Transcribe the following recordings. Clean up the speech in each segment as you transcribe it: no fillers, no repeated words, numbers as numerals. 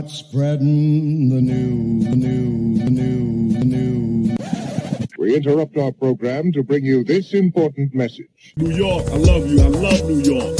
Start spreading the news. We interrupt our program to bring you this important message. New York, I love you. I love New York.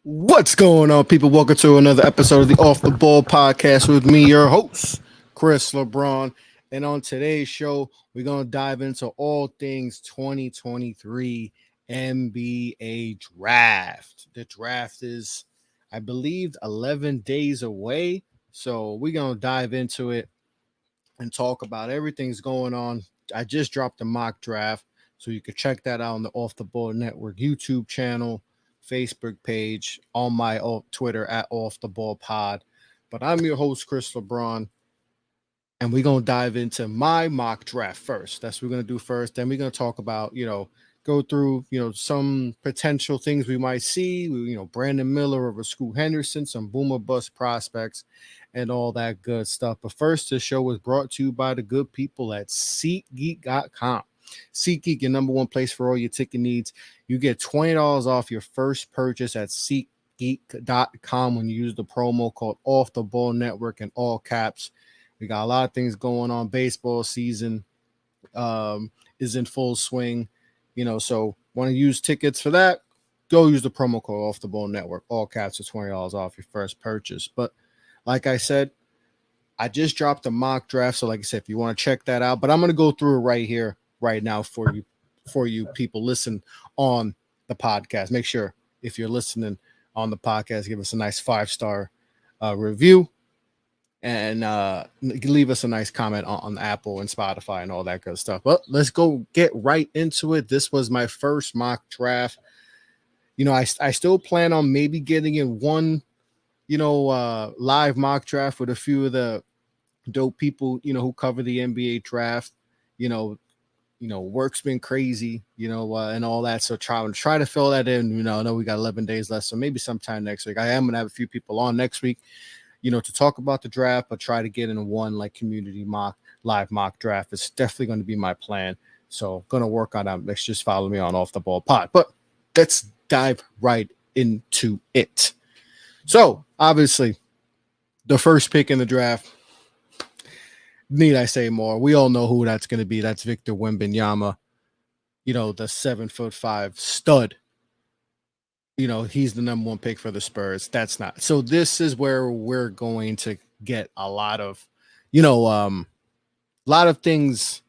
What's going on, people? Welcome to another episode of the Off the Ball podcast with me, your host, Chris Lebron. And on today's show, we're going to dive into all things 2023 NBA draft. The draft is, I believe, 11 days away. So we're going to dive into it and talk about everything's going on. I just dropped a mock draft, so you can check that out on the Off the Ball Network YouTube channel, Facebook page, on my Twitter at Off the Ball Pod. But I'm your host, Chris Lebron, and we're going to dive into my mock draft first. That's what we're going to do first. Then we're going to talk about, go through, some potential things we might see, Brandon Miller over Scoot Henderson, some boomer bust prospects, and all that good stuff. But first, this show was brought to you by the good people at SeatGeek.com. SeatGeek, your number one place for all your ticket needs. You get $20 off your first purchase at SeatGeek.com when you use the promo code Off the Ball Network in all caps. We got a lot of things going on. Baseball season is in full swing, so want to use tickets for that? Go use the promo code Off the Ball Network, all caps, for $20 off your first purchase. But like I said, I just dropped a mock draft. So like I said, if you want to check that out, but I'm going to go through it right here, right now for you people listen on the podcast. Make sure if you're listening on the podcast, give us a nice 5-star review and leave us a nice comment on Apple and Spotify and all that good stuff. But let's go get right into it. This was my first mock draft. I still plan on maybe getting in one, live mock draft with a few of the dope people, who cover the NBA draft. Work's been crazy, and all that. So try to fill that in. I know we got 11 days left, so maybe sometime next week. I am gonna have a few people on next week, to talk about the draft, but try to get in one like community live mock draft. It's definitely going to be my plan. So gonna work on that. Let's just follow me on Off the Ball Pod. But let's dive right into it. So obviously, the first pick in the draft. Need I say more? We all know who that's going to be. That's Victor Wembanyama, the 7'5" stud. He's the number one pick for the Spurs. That's not. So this is where we're going to get a lot of, a lot of things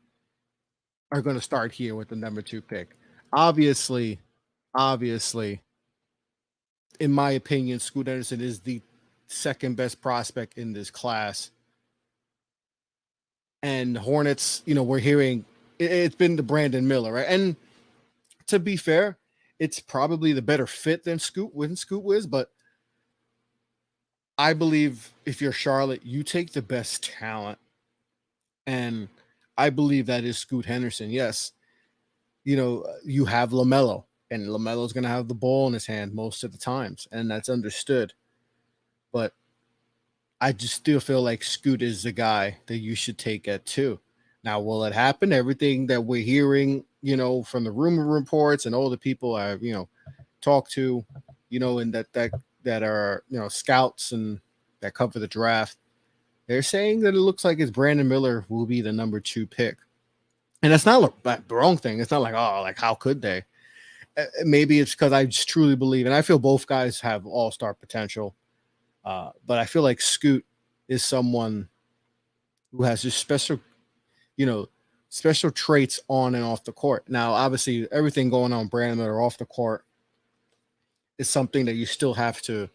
are going to start here with the number 2 pick. Obviously, in my opinion, Scoot Henderson is the second best prospect in this class. And Hornets, we're hearing it's been the Brandon Miller, right? And to be fair, it's probably the better fit than Scoot was, but I believe if you're Charlotte, you take the best talent. And I believe that is Scoot Henderson. Yes, you have LaMelo, and LaMelo's going to have the ball in his hand most of the times, and that's understood. But I just still feel like Scoot is the guy that you should take at 2. Now, will it happen? Everything that we're hearing, from the rumor reports and all the people I've, talked to, and that are, scouts and that cover the draft, they're saying that it looks like it's Brandon Miller will be the number 2 pick. And that's not the wrong thing. It's not like, how could they? Maybe it's because I just truly believe, and I feel both guys have all-star potential. But I feel like Scoot is someone who has just special traits on and off the court. Now, obviously, everything going on Brandon Miller off the court is something that you still have to,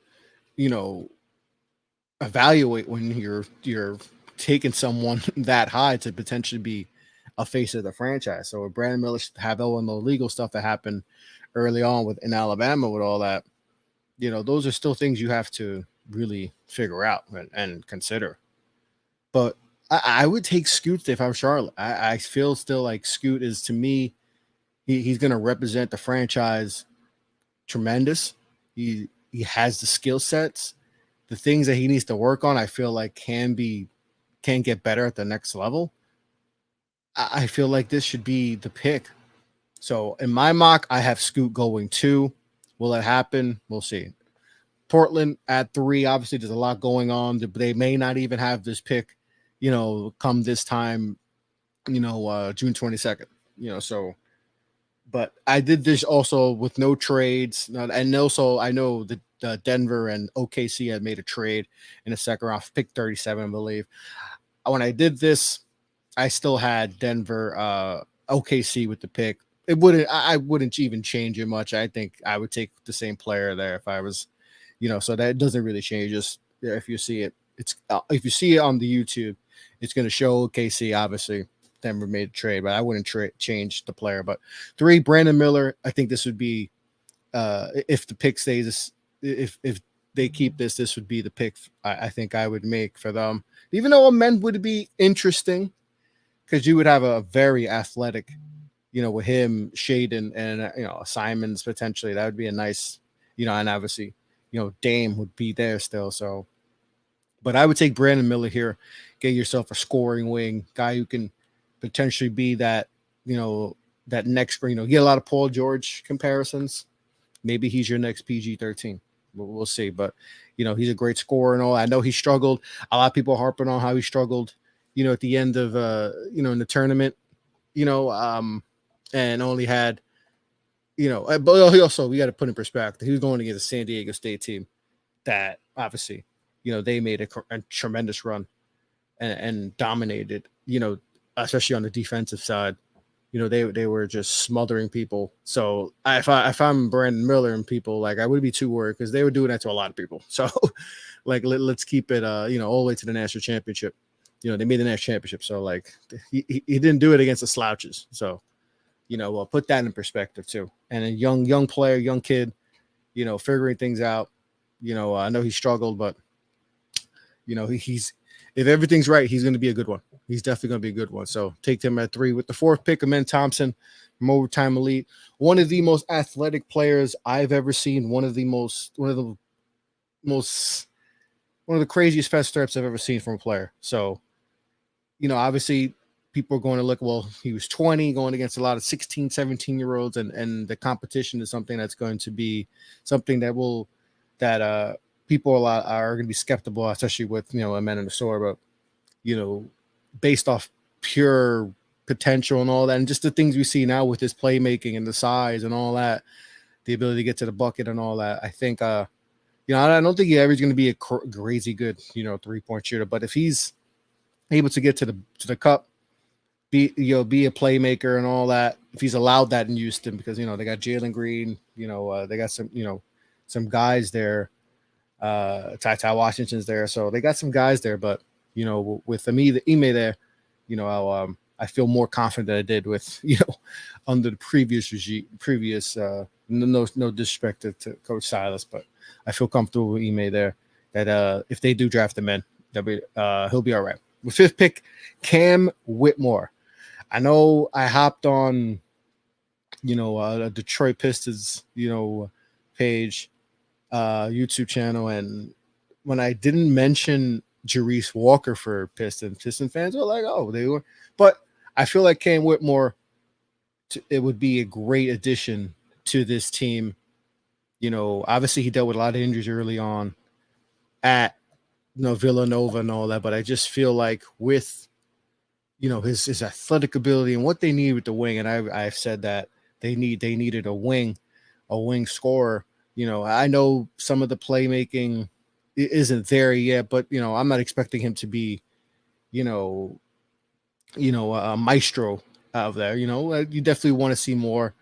evaluate when you're taking someone that high to potentially be a face of the franchise. So with Brandon Miller have all the legal stuff that happened early on in Alabama with all that, those are still things you have to really figure out and consider. But I would take Scoot if I'm Charlotte. I feel still like Scoot is, to me, he's going to represent the franchise tremendous. He has the skill sets. The things that he needs to work on, I feel like can get better at the next level. I feel like this should be the pick. So in my mock, I have Scoot going 2. Will it happen? We'll see. Portland at 3. Obviously, there's a lot going on. They may not even have this pick, come this time, June 22nd. So. But I did this also with no trades, and also I know that Denver and OKC had made a trade in the second round, pick 37, I believe. When I did this, I still had Denver, OKC with the pick. I wouldn't even change it much. I think I would take the same player there if I was, so that doesn't really change. Just if you see it, if you see it on the YouTube, it's going to show OKC, obviously. Denver made a trade, but I wouldn't change the player. But 3, Brandon Miller. I think this would be, if the pick stays, if they keep this would be the pick I think I would make for them. Even though a men would be interesting because you would have a very athletic, with him, Shaden, and Simons potentially. That would be a nice, and obviously, Dame would be there still. So, but I would take Brandon Miller here. Get yourself a scoring wing guy who can potentially be that, that next, get a lot of Paul George comparisons. Maybe he's your next PG-13. We'll see. But, he's a great scorer and all. I know he struggled. A lot of people harping on how he struggled, at the end of, in the tournament, and only had, but he also, we got to put in perspective. He was going against the San Diego State team that obviously, they made a tremendous run and dominated, especially on the defensive side. They were just smothering people. So if I'm Brandon Miller and people, like, I would be too worried because they were doing that to a lot of people. So like, let's keep it, all the way to the national championship. They made the national championship. So like he didn't do it against the slouches. So, put that in perspective too. And a young player, young kid, figuring things out. I know he struggled, but he's, if everything's right, he's going to be a good one. He's definitely going to be a good one. So take him at 3 with the 4th pick. Amen Thompson from Overtime Elite, one of the most athletic players I've ever seen. One of the craziest fast steps I've ever seen from a player. So, obviously people are going to look, well, he was 20 going against a lot of 16, 17-year-olds, and the competition is something that's going to be something that people are going to be skeptical, especially with, a man in the store, but, based off pure potential and all that, and just the things we see now with his playmaking and the size and all that, the ability to get to the bucket and all that, I think, I don't think he ever is going to be a crazy good, 3-point shooter, but if he's able to get to the cup, be a playmaker and all that, if he's allowed that in Houston, because, they got Jalen Green, they got some guys there, Ty Washington's there, so they got some guys there, but with Ime there, I feel more confident than I did with under the previous regime. No disrespect to Coach Silas, but I feel comfortable with Ime there. That if they do draft him in, he'll be all right. With 5th pick, Cam Whitmore. I know I hopped on, a Detroit Pistons, page, YouTube channel, and when I didn't mention Jarice Walker for Piston fans were like, oh, they were, but I feel like Cam Whitmore, it would be a great addition to this team. Obviously he dealt with a lot of injuries early on at Villanova and all that, but I just feel like with his athletic ability and what they need with the wing, and I've said that they needed a wing scorer. I know some of the playmaking isn't there yet, but I'm not expecting him to be, a maestro out there. You definitely want to see more,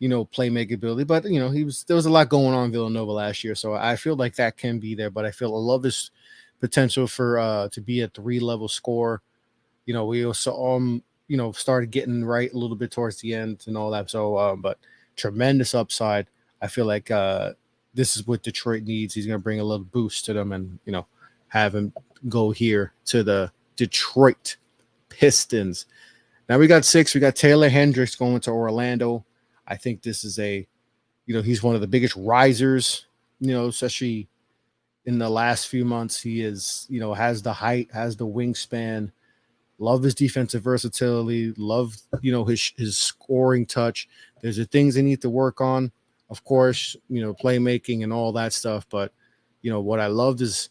playmaking ability, but there was a lot going on in Villanova last year, so I feel like that can be there. But I love his potential for to be a 3-level scorer. We also started getting right a little bit towards the end and all that. So, but tremendous upside. I feel like this is what Detroit needs. He's going to bring a little boost to them, and have him go here to the Detroit Pistons. Now we got 6. We got Taylor Hendricks going to Orlando. I think this is he's one of the biggest risers, especially in the last few months. He is, has the height, has the wingspan, Love his defensive versatility. Love, his scoring touch. There's the things they need to work on, of course, playmaking and all that stuff. But, what I loved is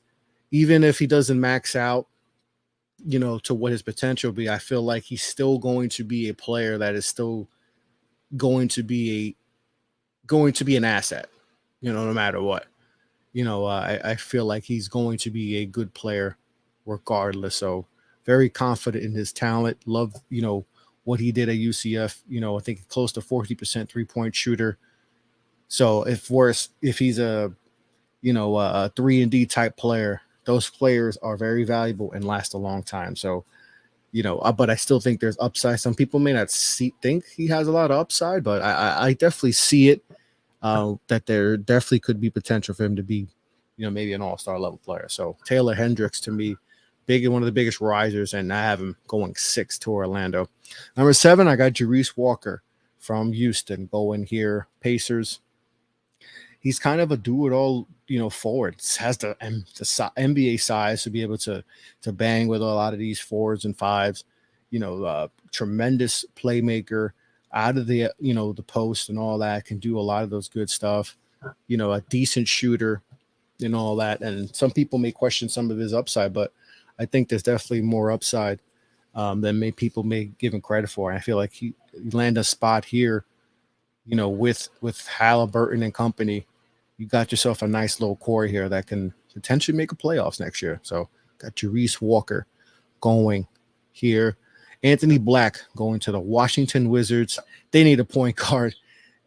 even if he doesn't max out, to what his potential will be, I feel like he's still going to be a player that is still going to be an asset, no matter what. I feel like he's going to be a good player regardless. So very confident in his talent. Love, what he did at UCF. I think close to 40% 3-point shooter. So if he's a 3-and-D type player, those players are very valuable and last a long time. So, but I still think there's upside. Some people may not think he has a lot of upside, but I definitely see it. That there definitely could be potential for him to be, maybe an all-star level player. So Taylor Hendricks, to me, one of the biggest risers, and I have him going 6 to Orlando. Number 7, I got Jerice Walker from Houston going here. Pacers. He's kind of a do-it-all, forward. Has the NBA size to be able to bang with a lot of these 4s and 5s. Tremendous playmaker out of the the post and all that, can do a lot of those good stuff. A decent shooter and all that. And some people may question some of his upside, but I think there's definitely more upside than people may give him credit for. And I feel like he landed a spot here, with Halliburton and company. You got yourself a nice little core here that can potentially make a playoffs next year. So got Jerice Walker going here. Anthony Black going to the Washington Wizards. They need a point guard.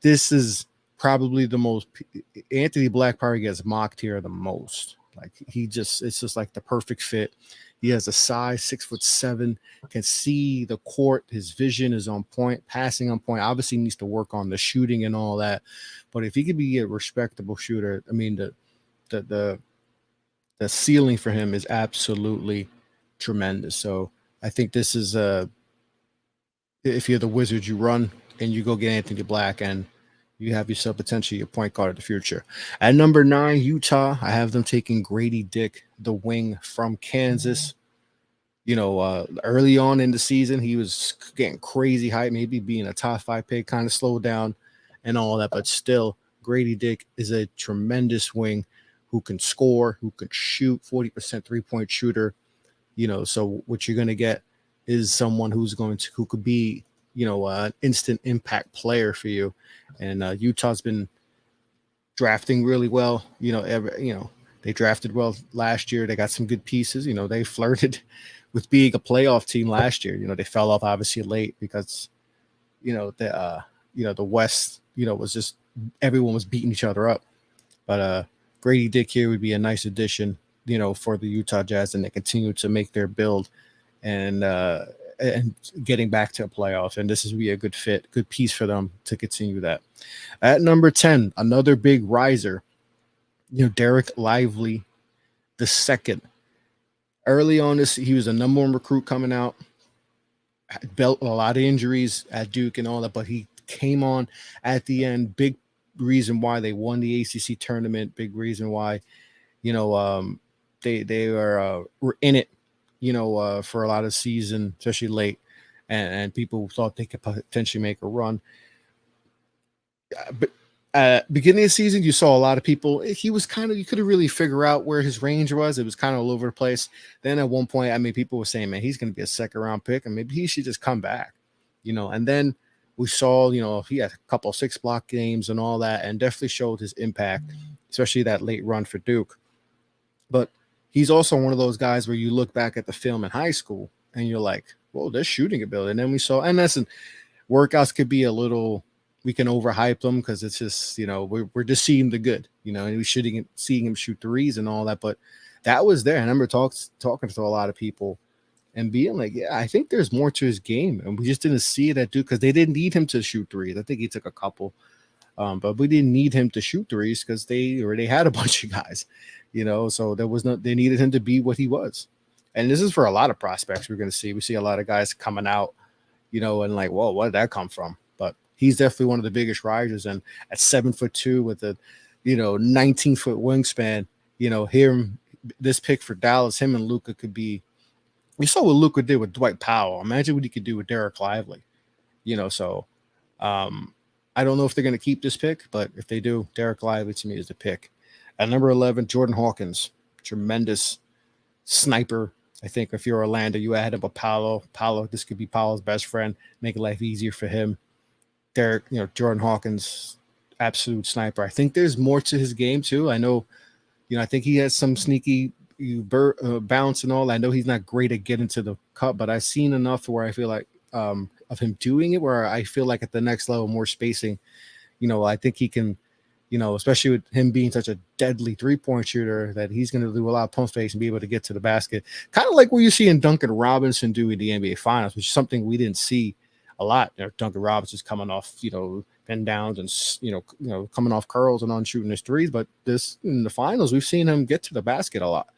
This is probably the most – Anthony Black probably gets mocked here the most. Like, it's just like the perfect fit. He has a size, 6'7", can see the court. His vision is on point, passing on point. Obviously needs to work on the shooting and all that. But if he could be a respectable shooter, I mean, the ceiling for him is absolutely tremendous. So I think this is if you're the Wizards, you run and you go get Anthony Black, and you have yourself potentially a point guard of the future. At number 9, Utah, I have them taking Grady Dick, the wing from Kansas. Early on in the season, he was getting crazy hype, maybe being a top 5 pick, kind of slowed down and all that. But still, Grady Dick is a tremendous wing who can score, who can shoot, 40% 3-point shooter. So what you're going to get is someone who could be, an instant impact player for you. And Utah's been drafting really well. They drafted well last year. They got some good pieces. They flirted with being a playoff team last year. They fell off obviously late because, the West, was just everyone was beating each other up. But Grady Dick here would be a nice addition, for the Utah Jazz, and they continue to make their build and getting back to a playoff. And this is be a good fit, good piece for them to continue that. At number 10, another big riser, Derek Lively the second. Early on this, he was a number 1 recruit coming out, built a lot of injuries at Duke and all that, but he came on at the end. Big reason why they won the ACC tournament. Big reason why, they were in it, for a lot of season, especially late, and people thought they could potentially make a run. But beginning of the season, you saw a lot of people. He was you couldn't really figure out where his range was. It was kind of all over the place. Then at one point, people were saying, man, he's going to be a 2nd-round pick, and maybe he should just come back, And then we saw, he had a couple of 6-block games and all that, and definitely showed his impact, especially that late run for Duke. But he's also one of those guys where you look back at the film in high school and you're like, well, there's shooting ability. And then we saw, and listen, workouts could be a little, we can overhype them because it's just, we're just seeing the good, and we're seeing him shoot threes and all that. But that was there. I remember talking to a lot of people and being like, yeah, I think there's more to his game. And we just didn't see it at Duke because they didn't need him to shoot threes. I think he took a couple. But we didn't need him to shoot threes because they already had a bunch of guys, so they needed him to be what he was. And this is for a lot of prospects we're going to see. We see a lot of guys coming out, and like, whoa, where did that come from? But he's definitely one of the biggest risers. And at 7'2" with a, 19-foot wingspan, this pick for Dallas, him and Luka could be We saw what Luka did with Dwight Powell. Imagine what he could do with Derek Lively. So um, I don't know if they're going to keep this pick, but if they do, Derek Lively to me is the pick. At number 11, Jordan Hawkins, tremendous sniper. I think if you're Orlando, you add up a Paolo. Paolo, this could be Paolo's best friend, make life easier for him. Derek, Jordan Hawkins, absolute sniper. I think there's more to his game too. I know, I think he has some sneaky bounce and all. I know he's not great at getting to the cup, but I've seen enough where I feel like of him doing it, where I feel like at the next level, more spacing. I think he can, especially with him being such a deadly 3-point shooter, that he's going to do a lot of pump fakes and be able to get to the basket. Kind of like what you see in Duncan Robinson do in the NBA Finals, which is something we didn't see a lot. Duncan Robinson's coming off, pin downs and coming off curls and on shooting his threes, but this in the finals, we've seen him get to the basket a lot.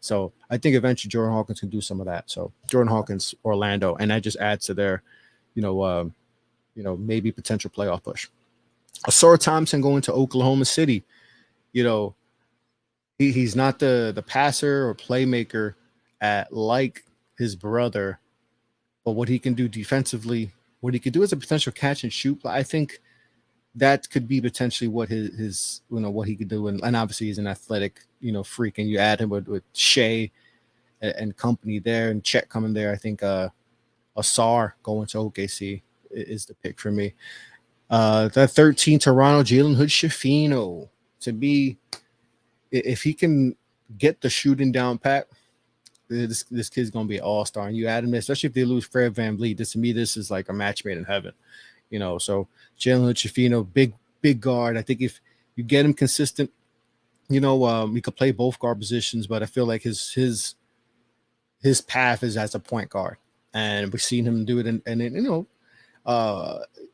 So I think eventually Jordan Hawkins can do some of that. So Jordan Hawkins, Orlando, and that just adds to their, maybe potential playoff push. Asar Thompson going to Oklahoma City. He's not the passer or playmaker at like his brother, but what he can do defensively, what he could do as a potential catch and shoot, I think that could be potentially what his what he could do. And obviously he's an athletic, freak, and you add him with Shea and company there and Chet coming there. I think Asar going to OKC is the pick for me. That 13 Toronto, Jalen Hood-Schifino, to be, if he can get the shooting down pat, this kid's gonna be an all-star. And you add him, especially if they lose Fred VanVleet, this is like a match made in heaven. So Jalen Hood-Schifino, big guard. I think if you get him consistent, he could play both guard positions, but I feel like his path is as a point guard, and we've seen him do it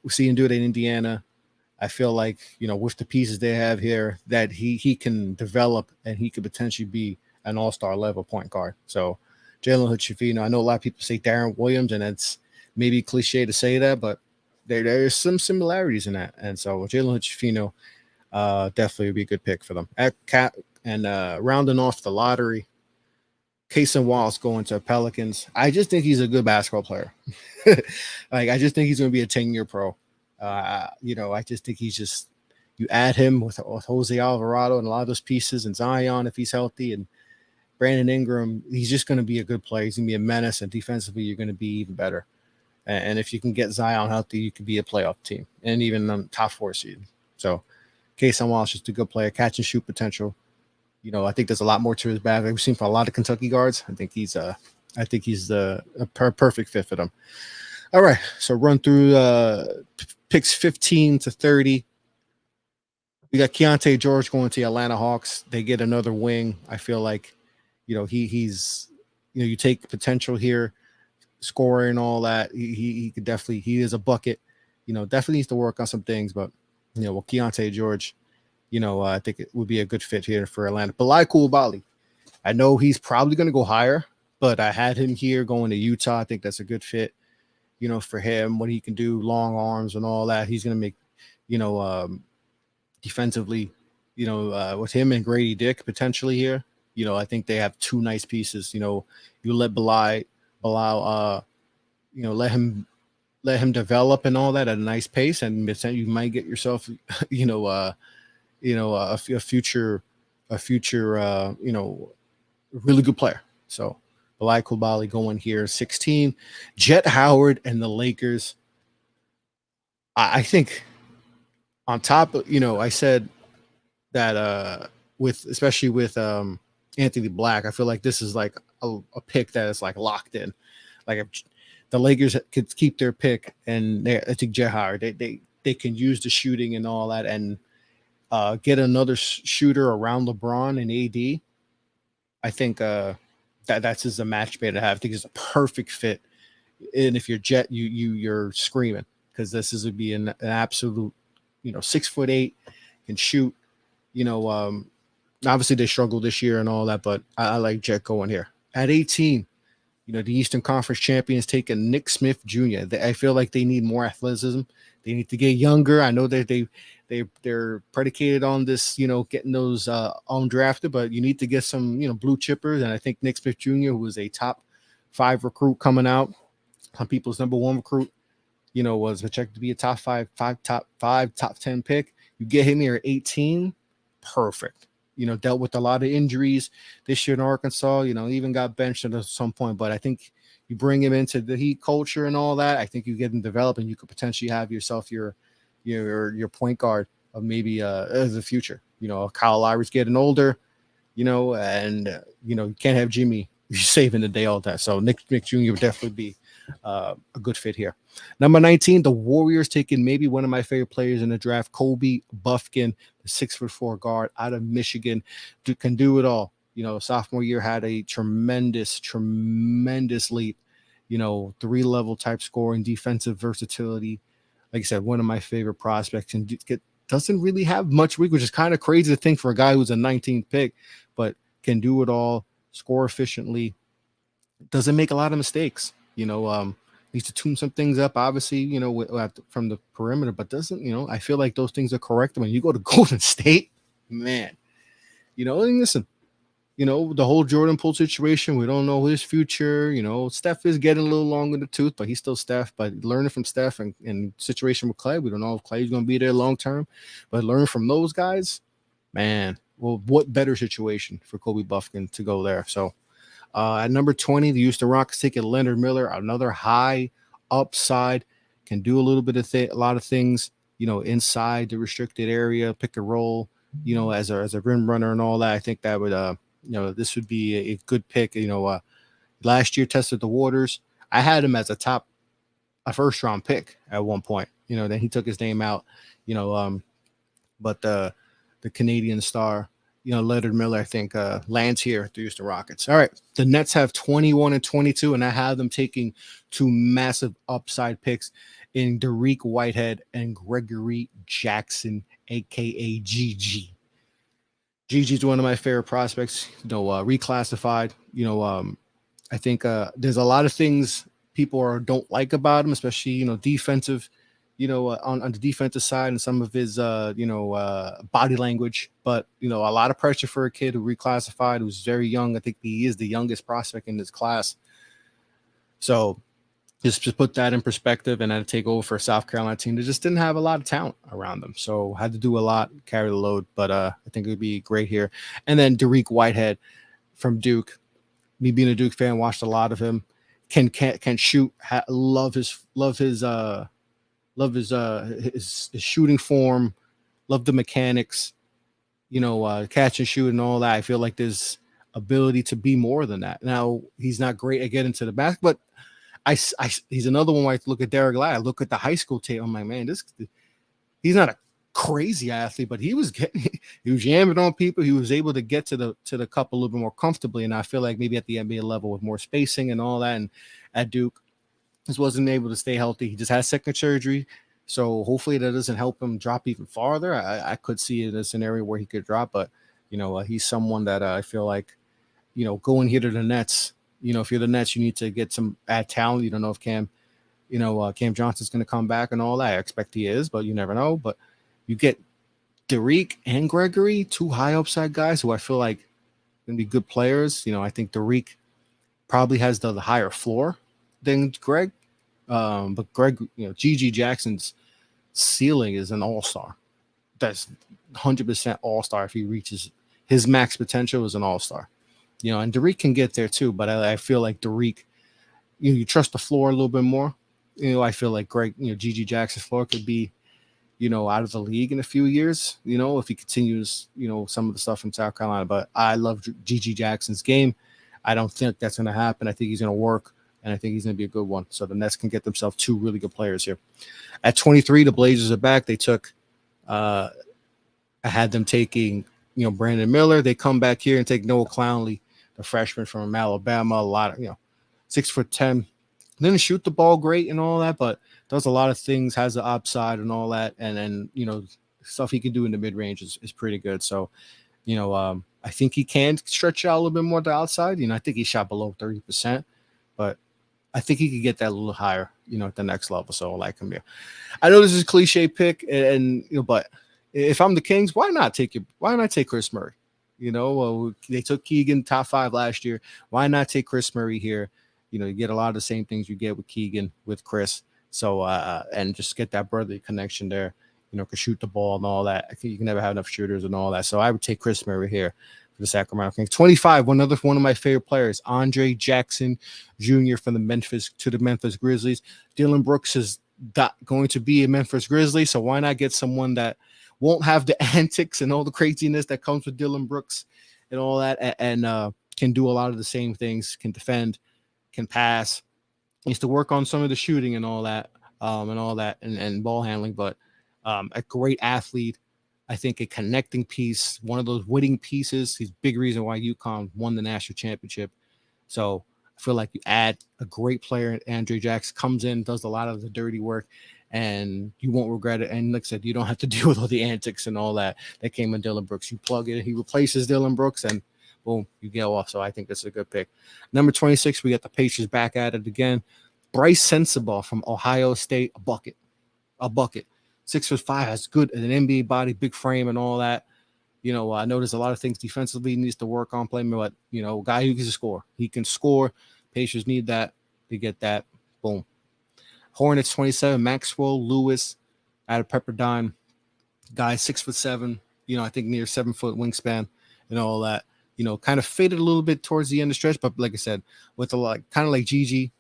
we've seen him do it in Indiana. I feel like, with the pieces they have here, that he can develop and he could potentially be an all-star level point guard. So Jalen Hood-Schifino, I know a lot of people say Darren Williams, and it's maybe cliche to say that, but there's some similarities in that. And so Jalen Hood-Schifino definitely would be a good pick for them. Rounding off the lottery, Cason Wallace going to Pelicans. I just think he's a good basketball player. I just think he's going to be a 10-year pro. I just think you add him with Jose Alvarado and a lot of those pieces, and Zion if he's healthy, and Brandon Ingram, he's just going to be a good player. He's going to be a menace, and defensively you're going to be even better. And if you can get Zion healthy, you could be a playoff team and even top 4 seed. So Cason Wallace is a good player, catch and shoot potential. I think there's a lot more to his bag. We've seen from a lot of Kentucky guards. I think he's the perfect fit for them. All right, so run through picks 15 to 30. We got Keontae George going to the Atlanta Hawks. They get another wing. I feel like, he's, you take potential here, scoring and all that. He could definitely, he is a bucket. Definitely needs to work on some things, but with Keontae George, I think it would be a good fit here for Atlanta. Bilal Coulibaly, I know he's probably going to go higher, but I had him here going to Utah. I think that's a good fit, for him, what he can do, long arms and all that. He's going to make, defensively, with him and Grady Dick potentially here, I think they have 2 nice pieces. You let Bilal, let him develop and all that at a nice pace, and you might get yourself, a future, really good player. So Bilal Coulibaly going here, 16. Jet Howard and the Lakers. I think on top of, I said that especially with Anthony Black, I feel like this is like a pick that is like locked in. Like if the Lakers could keep their pick, and I think Jet Howard, they can use the shooting and all that, and get another shooter around LeBron and AD. I think that's just a match made to have. I think it's a perfect fit. And if you're Jet, you're screaming, because this would be an absolute, 6'8", can shoot. Obviously they struggled this year and all that, but I like Jet going here at 18. The Eastern Conference champions taking Nick Smith Jr. I feel like they need more athleticism. They need to get younger. I know that they're predicated on this, getting those undrafted, but you need to get some, blue chippers. And I think Nick Smith Jr., who was a top 5 recruit coming out. Some people's number 1 recruit, was projected to be a top 10 pick. You get him here at 18, perfect. Dealt with a lot of injuries this year in Arkansas. Even got benched at some point. But I think you bring him into the Heat culture and all that. I think you get him developed, and you could potentially have yourself your point guard of maybe as the future. Kyle Lowry's getting older, and you can't have Jimmy saving the day all that. So Nick Jr. would definitely be a good fit here. Number 19, the Warriors taking maybe one of my favorite players in the draft, Kobe Buffkin, the 6'4" guard out of Michigan, can do it all. Sophomore year had a tremendous leap. 3-level type scoring, defensive versatility. Like I said, one of my favorite prospects, and doesn't really have much weak, which is kind of crazy to think for a guy who's a 19th pick, but can do it all, score efficiently, doesn't make a lot of mistakes. Needs to tune some things up, obviously, from the perimeter, but doesn't, I feel like those things are correct. When you go to Golden State, man, and listen, the whole Jordan Poole situation, we don't know his future. Steph is getting a little long in the tooth, but he's still Steph. But learning from Steph and situation with Clay, we don't know if Clay's going to be there long term. But learning from those guys, man, well, what better situation for Kobe Buffkin to go there? So at number 20, the Houston Rockets taking Leonard Miller, another high upside, can do a little bit of a lot of things, inside the restricted area, pick and roll, as a rim runner and all that. I think that would this would be a good pick. Last year tested the waters. I had him as a first round pick at one point. Then he took his name out. But the Canadian star, Leonard Miller, I think lands here at the Houston Rockets. All right, the Nets have 21 and 22, and I have them taking 2 massive upside picks in Dariq Whitehead and Gregory Jackson, aka GG. Gigi's one of my favorite prospects, reclassified. I think there's a lot of things people don't like about him, especially, defensive, on the defensive side and some of his, body language. But, a lot of pressure for a kid who reclassified, who's very young. I think he is the youngest prospect in this class. So just put that in perspective, and had to take over for a South Carolina team that just didn't have a lot of talent around them. So had to do a lot, carry the load, but I think it would be great here. And then Dariq Whitehead from Duke. Me being a Duke fan, watched a lot of him. Can shoot. Love his shooting form. Love the mechanics. Catch and shoot and all that. I feel like there's ability to be more than that. Now he's not great at getting to the basket, but he's another one where I look at Derek Lye. I look at the high school tape. I'm like, man, he's not a crazy athlete, but he was jamming on people. He was able to get to the cup a little bit more comfortably. And I feel like maybe at the NBA level with more spacing and all that, and at Duke, just wasn't able to stay healthy. He just had second surgery. So hopefully that doesn't help him drop even farther. I could see it in a scenario where he could drop, but he's someone that I feel like, going here to the Nets, if you're the Nets, you need to get some add talent. You don't know if Cam Johnson's going to come back and all that. I expect he is, but you never know. But you get Dariq and Gregory, 2 high upside guys who I feel like going to be good players. I think Dariq probably has the higher floor than Greg. But Greg, GG Jackson's ceiling is an all-star. That's 100% all-star. If he reaches his max potential, is an all-star. And Dariq can get there too, but I feel like Dariq, you trust the floor a little bit more. I feel like Greg, GG Jackson's floor could be, out of the league in a few years, if he continues, some of the stuff from South Carolina. But I love GG Jackson's game. I don't think that's going to happen. I think he's going to work, and I think he's going to be a good one. So the Nets can get themselves 2 really good players here. At 23, the Blazers are back. They took, I had them taking, Brandon Miller. They come back here and take Noah Clowney, the freshman from Alabama. A lot of, 6'10". Didn't shoot the ball great and all that, but does a lot of things, has the upside and all that. And then, stuff he can do in the mid-range is pretty good. So, I think he can stretch out a little bit more to the outside. I think he shot below 30%, but I think he could get that a little higher, at the next level. So I like him here. I know this is a cliche pick, and but if I'm the Kings, why not take Chris Murray? They took Keegan top 5 last year. Why not take Chris Murray here You get a lot of the same things you get with Keegan, with Chris. So and just get that brotherly connection there. Can shoot the ball and all that. I think you can never have enough shooters and all that. So I would take Chris Murray here for the Sacramento Kings. 25, one of my favorite players, Andre Jackson Jr. from the Memphis Grizzlies. Dylan Brooks is going to be a Memphis Grizzly, so why not get someone that won't have the antics and all the craziness that comes with Dylan Brooks and all that, and can do a lot of the same things, can defend, can pass, needs to work on some of the shooting and all that, and ball handling, but a great athlete. I think a connecting piece, one of those winning pieces. He's a big reason why UConn won the national championship. So I feel like you add a great player, Andre Jackson comes in, does a lot of the dirty work, and you won't regret it. And like I said, you don't have to deal with all the antics and all that came in Dylan Brooks. You plug it, he replaces Dylan Brooks, and boom, you get off. So I think that's a good pick. Number 26, we got the Pacers back at it again. Bryce Sensabaugh from Ohio State, a bucket. 6'5", has good an NBA body, big frame, and all that. I know there's a lot of things defensively he needs to work on playing, but guy who can score. He can score. Pacers need that. They get that. Boom. Hornets 27, Maxwell Lewis out of Pepperdine. Guy 6'7", I think near 7 foot wingspan and all that. Kind of faded a little bit towards the end of the stretch, but like I said, with a lot, kind of like Gigi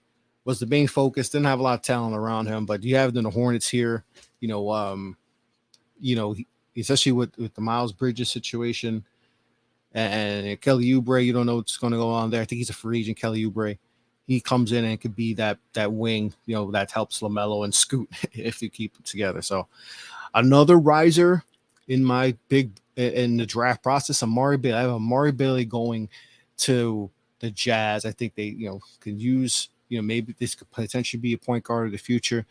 was the main focus. Didn't have a lot of talent around him, but you have the Hornets here. Especially with the Miles Bridges situation and Kelly Oubre, you don't know what's going to go on there. I think he's a free agent, Kelly Oubre. He comes in and could be that wing, that helps LaMelo and Scoot if you keep it together. So another riser in the draft process, Amari Bailey. I have Amari Bailey going to the Jazz. I think they, could use, maybe this could potentially be a point guard of the future.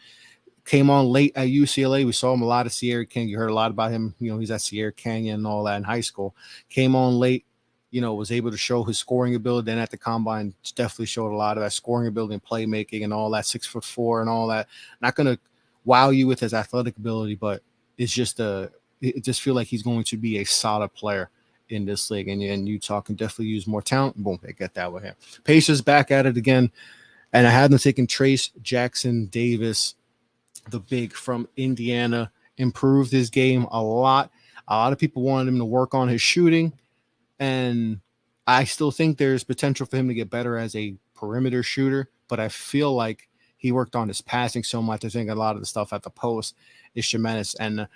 Came on late at UCLA. We saw him a lot at Sierra Canyon. You heard a lot about him. He's at Sierra Canyon and all that in high school. Came on late, was able to show his scoring ability. Then at the combine, definitely showed a lot of that scoring ability and playmaking and all that. 6'4" and all that. Not going to wow you with his athletic ability, but it's just it just feel like he's going to be a solid player in this league. And Utah can definitely use more talent. Boom, they get that with him. Pacers back at it again. And I had them taking Trace Jackson Davis, the big from Indiana, improved his game a lot. A lot of people wanted him to work on his shooting, and I still think there's potential for him to get better as a perimeter shooter, but I feel like he worked on his passing so much. I think a lot of the stuff at the post is tremendous, and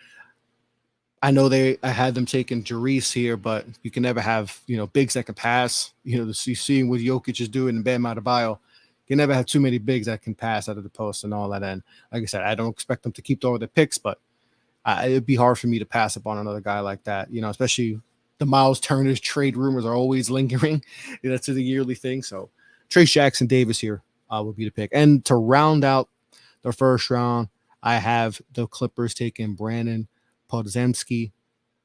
I know I had them taking Jarice here, but you can never have, bigs that can pass. Seeing what Jokic is doing and Bam Adebayo, you never have too many bigs that can pass out of the post and all that. And like I said, I don't expect them to keep throwing the picks, but it'd be hard for me to pass up on another guy like that, especially the Miles Turner's trade rumors are always lingering. That's a yearly thing. So Trace Jackson Davis here would be the pick. And to round out the first round, I have the Clippers taking Brandon Podziemski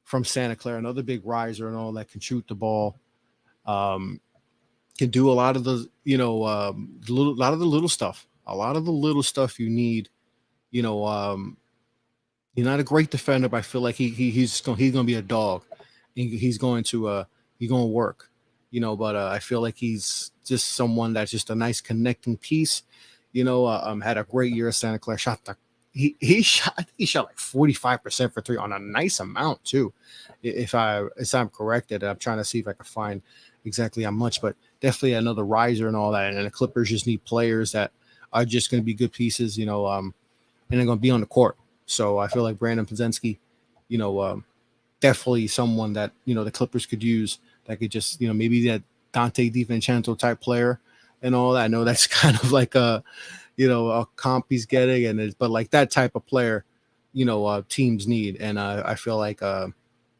from Santa Clara, another big riser and all that, can shoot the ball. Can do a lot of the, a lot of the little stuff you need. He's not a great defender, but I feel like he's going to be a dog. He's going to work, but I feel like he's just someone that's just a nice connecting piece. Had a great year at Santa Clara. He shot like 45% for three on a nice amount too. If I'm corrected, I'm trying to see if I can find exactly how much, but definitely another riser and all that. And the Clippers just need players that are just going to be good pieces, and they're going to be on the court. So I feel like Brandon Podziemski, definitely someone that, the Clippers could use that could just, maybe that Dante DiVincenzo type player and all that. I know that's kind of like a comp he's getting, but like that type of player, teams need. And I feel like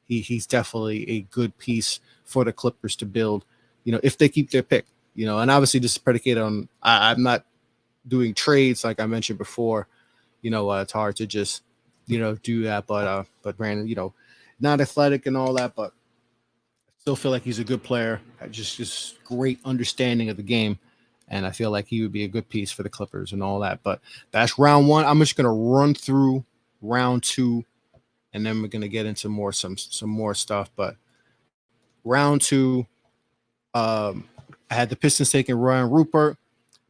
he's definitely a good piece for the Clippers to build, if they keep their pick, and obviously this is predicated on, I'm not doing trades like I mentioned before. It's hard to just, do that, but Brandon, not athletic and all that, but still feel like he's a good player, just great understanding of the game. And I feel like he would be a good piece for the Clippers and all that. But that's round one. I'm just going to run through round two, and then we're going to get into some more stuff. But round two, I had the Pistons taking Ryan Rupert.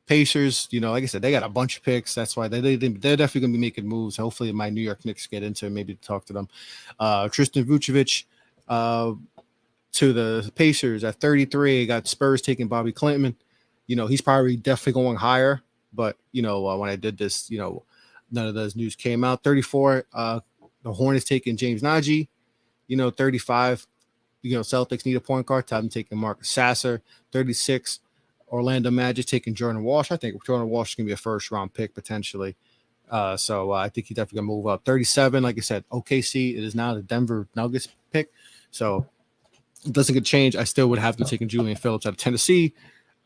Pacers, like I said, they got a bunch of picks. That's why they're definitely going to be making moves. Hopefully, my New York Knicks get into it, maybe to talk to them. Tristan Vucevic to the Pacers at 33. Got Spurs taking Bobby Clinton. He's probably definitely going higher. But, when I did this, none of those news came out. 34, the Hornets taking James Nagy. 35, Celtics need a point guard. Time taking Marcus Sasser. 36, Orlando Magic taking Jordan Walsh. I think Jordan Walsh is going to be a first-round pick potentially. So I think he's definitely going to move up. 37, like I said, OKC. It is now the Denver Nuggets pick. So it doesn't get changed. I still would have them taking Julian Phillips out of Tennessee.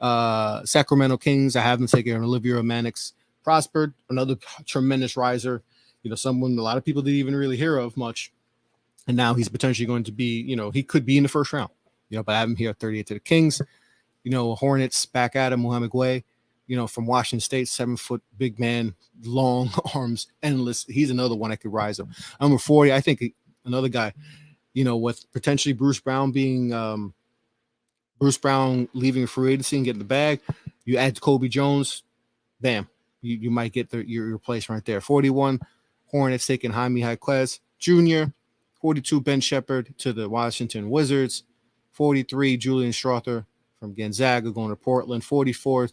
Sacramento Kings, I have them taking Olivier Mannix. Prospered, another tremendous riser. Someone a lot of people didn't even really hear of much. And now he's potentially going to be, he could be in the first round. But I have him here at 38 to the Kings. Hornets back at him, Muhammad Gueye, from Washington State, 7-foot big man, long arms, endless. He's another one that could rise up. Number 40, I think another guy, with potentially Bruce Brown being Bruce Brown leaving free agency and getting the bag. You add Kobe Jones, bam, you might get your place right there. 41, Hornets taking Jaime Jaquez Jr. 42, Ben Shepherd to the Washington Wizards. 43, Julian Strother from Gonzaga going to Portland. 44,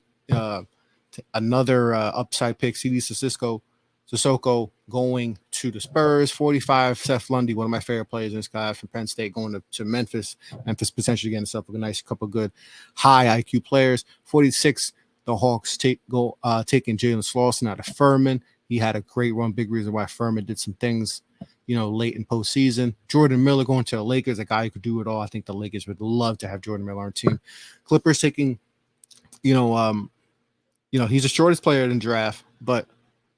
another upside pick, CD Sissoko going to the Spurs. 45, Seth Lundy, one of my favorite players in this guy from Penn State, going to Memphis. Memphis potentially getting himself a nice couple of good high IQ players. 46, the Hawks taking Jalen Slauson out of Furman. He had a great run. Big reason why Furman did some things, late in postseason. Jordan Miller going to the Lakers, a guy who could do it all. I think the Lakers would love to have Jordan Miller on the team. Clippers taking, he's the shortest player in the draft, but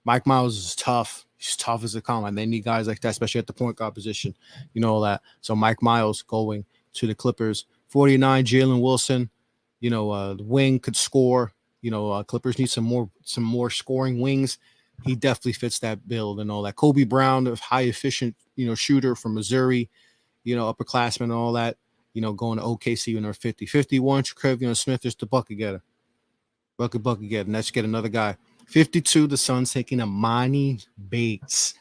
Mike Miles is tough. He's tough as a combine. They need guys like that, especially at the point guard position. All that. So Mike Miles going to the Clippers. 49, Jalen Wilson. The wing could score. Clippers need some more scoring wings. He definitely fits that build and all that. Kobe Brown, a high efficient, shooter from Missouri, upperclassman and all that, going to OKC with number 50. 51, Tre'Quavion Smith is the bucket getter. Bucket getter. And let's get another guy. 52, the Suns taking Amani Bates.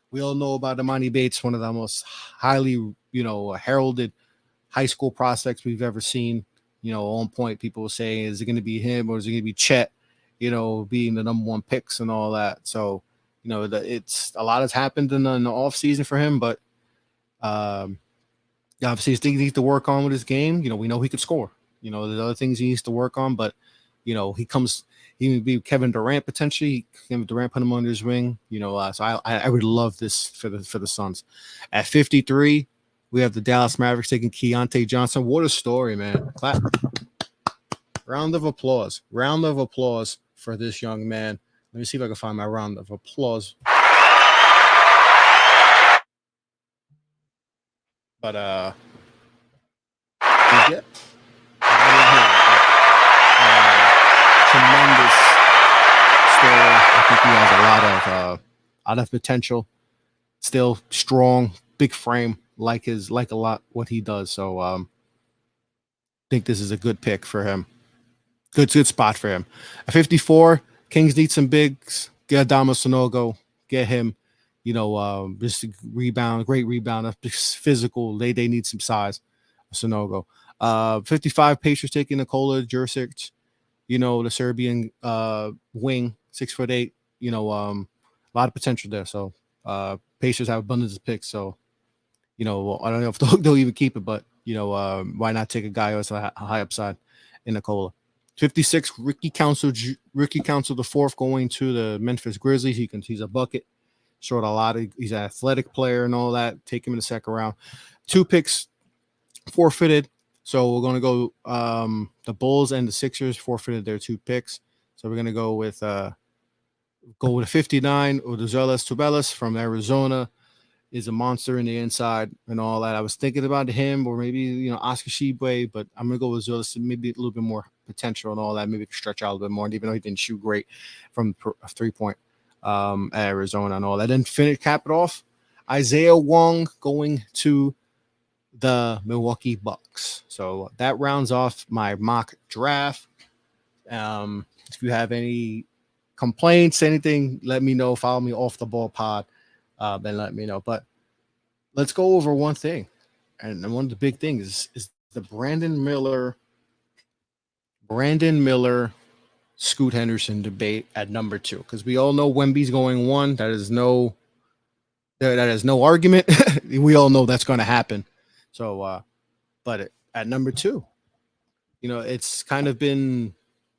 We all know about Amani Bates, one of the most highly, heralded high school prospects we've ever seen. On point, people will say, is it going to be him or is it going to be Chet, being the number one picks and all that. So, it's a lot has happened in the off season for him, but obviously he needs to work on with his game. We know he could score. There's other things he needs to work on, but he would be Kevin Durant potentially. Kevin Durant put him under his wing. So I would love this for the Suns. At 53, we have the Dallas Mavericks taking Keontae Johnson. What a story, man! Clap. Round of applause for this young man. Let me see if I can find my round of applause. But tremendous story. I think he has a lot of potential. Still strong, big frame, like a lot what he does. So I think this is a good pick for him. Good spot for him. At 54, Kings need some bigs. Get Adama Sanogo. Get him. Just rebound, great rebounder, physical. They need some size. Sanogo. 55, Pacers taking Nikola Jurisic. The Serbian wing, 6'8". A lot of potential there. So Pacers have abundance of picks. So I don't know if they'll even keep it, but why not take a guy who has a high upside in Nikola? 56, Ricky Council the fourth going to the Memphis Grizzlies. He's a bucket. Short a lot. He's an athletic player and all that. Take him in the second round. 2 picks forfeited. So we're going to go the Bulls and the Sixers forfeited their 2 picks. So we're going to go with 59, Oduzelas Tubelis from Arizona. Is a monster in the inside and all that. I was thinking about him or maybe, Oscar Tshiebwe, but I'm going to go with Zealous, maybe a little bit more potential and all that. Maybe stretch out a little bit more, even though he didn't shoot great from a 3-point Arizona and all that. Then cap it off. Isaiah Wong going to the Milwaukee Bucks. So that rounds off my mock draft. If you have any complaints, anything, let me know. Follow me off the ball pod, and let me know. But let's go over one thing, and one of the big things is the Brandon Miller, Scoot Henderson debate at number 2, because we all know Wemby's going 1. That is no argument. We all know that's going to happen. So, but at number 2, it's kind of been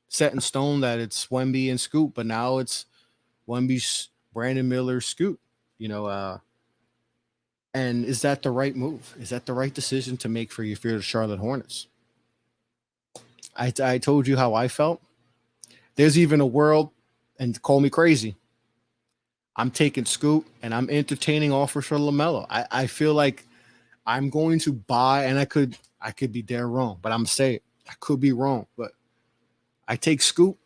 set in stone that it's Wemby and Scoot, but now it's Wemby's Brandon Miller, Scoot. And is that the right move? Is that the right decision to make for the Charlotte Hornets? I told you how I felt. There's even a world, and call me crazy, I'm taking Scoot and I'm entertaining offers for LaMelo. I feel like I'm going to buy, and I could be dead wrong, but I'm saying I could be wrong. But I take Scoot.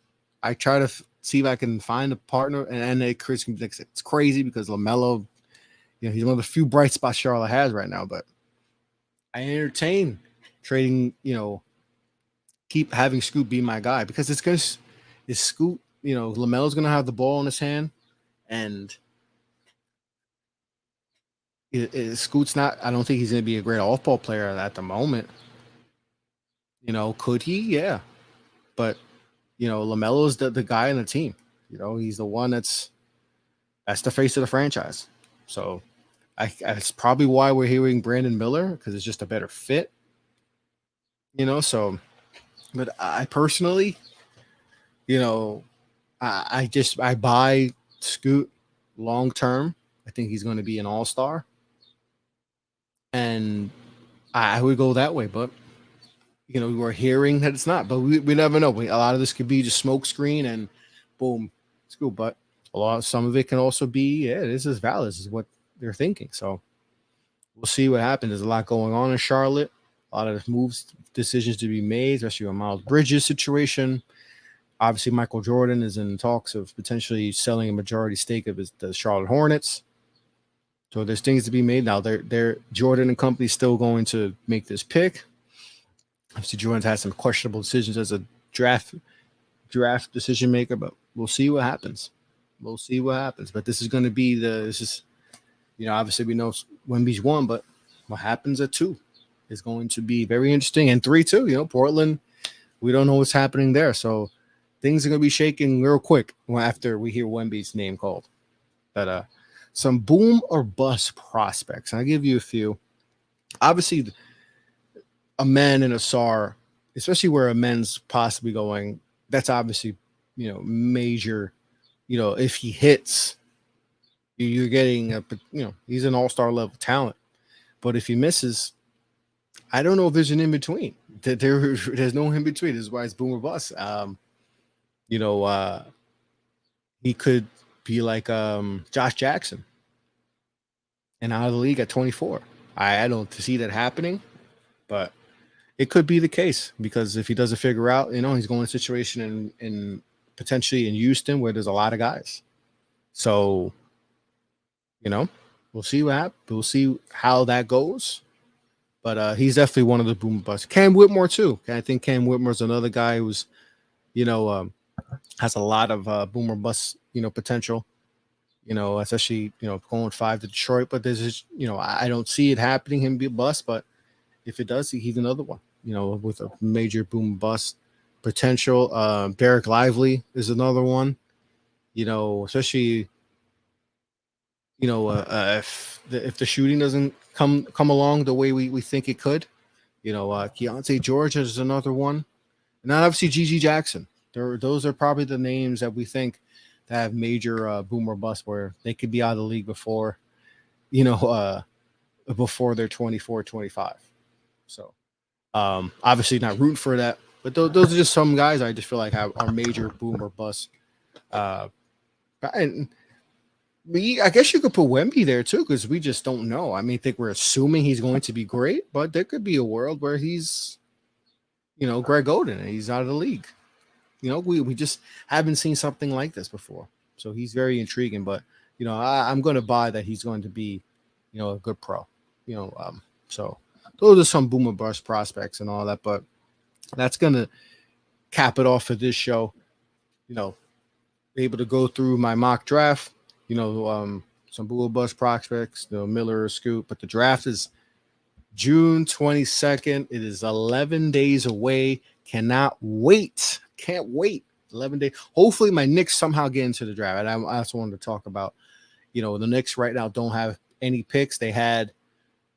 I try to see if I can find a partner, and it's crazy because LaMelo, he's one of the few bright spots Charlotte has right now. But I entertain trading, keep having Scoot be my guy, because it's Scoot. LaMelo's gonna have the ball in his hand, and Scoot's not. I don't think he's gonna be a great off-ball player at the moment. Could he? Yeah, but LaMelo's the guy in the team. He's the one that's the face of the franchise. So it's probably why we're hearing Brandon Miller, because it's just a better fit. So, but I personally, I buy Scoot long term. I think he's going to be an all-star, and I would go that way. But we're hearing that it's not, but we never know. A lot of this could be just smoke screen and boom, Scoot. But some of it can also be, this is valid. This is what they're thinking. So we'll see what happens. There's a lot going on in Charlotte. A lot of decisions to be made, especially on Miles Bridges' situation. Obviously, Michael Jordan is in talks of potentially selling a majority stake of the Charlotte Hornets. So there's things to be made. Now, they're Jordan and company still going to make this pick. Obviously, Jordan's had some questionable decisions as a draft decision maker, but we'll see what happens. But this is going to be obviously we know Wemby's 1, but what happens at 2 is going to be very interesting. And 3 too, Portland, we don't know what's happening there. So things are going to be shaking real quick after we hear Wemby's name called. But some boom or bust prospects. I'll give you a few. Obviously, a man and a SAR, especially where a man's possibly going, that's obviously, major. If he hits, you're getting he's an all-star level talent. But if he misses, I don't know if there's an in-between. There's no in-between. This is why it's boom or bust. He could be like Josh Jackson and out of the league at 24. I don't see that happening, but it could be the case, because if he doesn't figure out, he's going to a situation in potentially in Houston where there's a lot of guys. So, we'll see what happens. We'll see how that goes. But he's definitely one of the boom busts. Cam Whitmore too. I think Cam Whitmore's another guy who's, has a lot of boomer bust, potential. Especially going 5 to Detroit. But there's just, I don't see it happening, him be a bust. But if it does, he's another one. With a major boom bust potential. Derek Lively is another one. Especially if the shooting doesn't come along the way we think it could. Keontae George is another one. And then obviously Gigi Jackson. Those are probably the names that we think that have major boom or bust, where they could be out of the league before they're 24, 25. So obviously not rooting for that, but those are just some guys I just feel like are major boom or bust. And I guess you could put Wemby there too, because we just don't know. I think we're assuming he's going to be great, but there could be a world where he's, Greg Oden, and he's out of the league. We just haven't seen something like this before. So he's very intriguing, but I'm going to buy that he's going to be, a good pro. So those are some boom or bust prospects and all that, but that's gonna cap it off for this show. You know, able to go through my mock draft. You know, some Boo Bus prospects, Miller, Scoop, but the draft is June 22nd. It is 11 days away. Cannot wait. Can't wait. 11 days. Hopefully my Knicks somehow get into the draft. And I also wanted to talk about, the Knicks right now don't have any picks. They had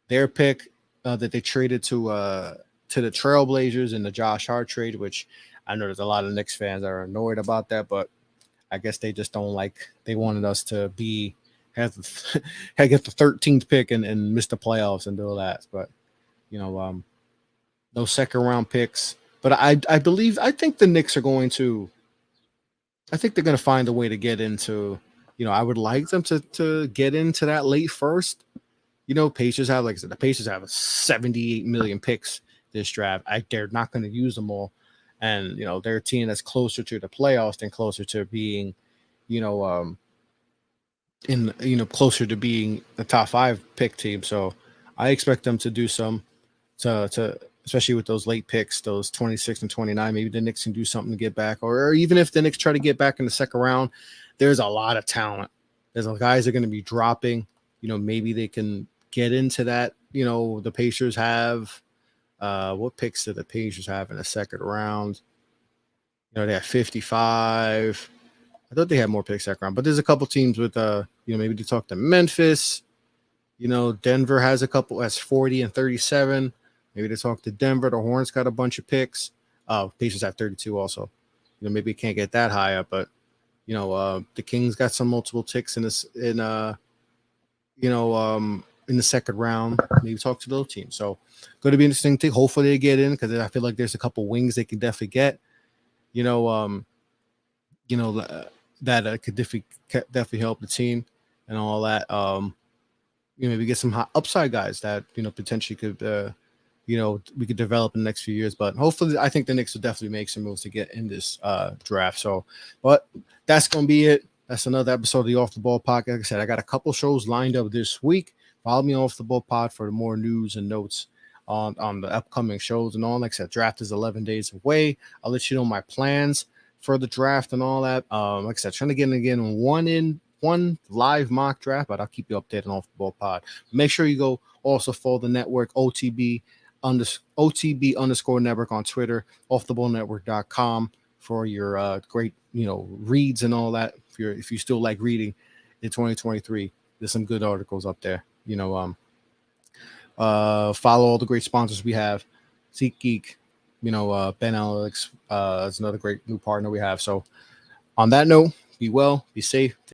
their pick that they traded to the Trailblazers in the Josh Hart trade, which I know there's a lot of Knicks fans that are annoyed about that, but I guess they just don't like. They wanted us to get the 13th pick and miss the playoffs and do all that. But no second round picks. But I think the Knicks are going to. I think they're going to find a way to get into. I would like them to get into that late first. Pacers have, like I said, the Pacers have 78 million picks this draft. They're not going to use them all. And, they're a team that's closer to the playoffs than closer to being, closer to being the top 5 pick team. So I expect them to do some to especially with those late picks, those 26 and 29. Maybe the Knicks can do something to get back, or even if the Knicks try to get back in the second round, there's a lot of talent. There's guys that are going to be dropping. Maybe they can get into that. The Pacers have. What picks do the Pacers have in the second round? They have 55. I thought they had more picks second round, but there's a couple teams with, maybe to talk to Memphis. Denver has a couple, has 40 and 37. Maybe they talk to Denver. The Hornets got a bunch of picks. Pacers have 32 also. Maybe can't get that high up, but the Kings got some multiple ticks in this in the second round. Maybe talk to those teams. So going to be interesting thing. Hopefully they get in, because I feel like there's a couple wings they can definitely get. That could definitely help the team and all that. Maybe get some hot upside guys that potentially could we could develop in the next few years. But hopefully, I think the Knicks will definitely make some moves to get in this draft. So, but that's gonna be it. That's another episode of the Off the Ball podcast. Like I said, I got a couple shows lined up this week. Follow me on Off the Ball Pod for more news and notes on the upcoming shows and all. Like I said, draft is 11 days away. I'll let you know my plans for the draft and all that. Like I said, trying to get in one live mock draft, but I'll keep you updated on Off the Ball Pod. Make sure you go also follow the network OTB _network on Twitter, offtheballnetwork.com for your great reads and all that. If you still like reading in 2023, there's some good articles up there. Follow all the great sponsors we have. SeatGeek, Ben Analytics is another great new partner we have. So on that note, be well, be safe.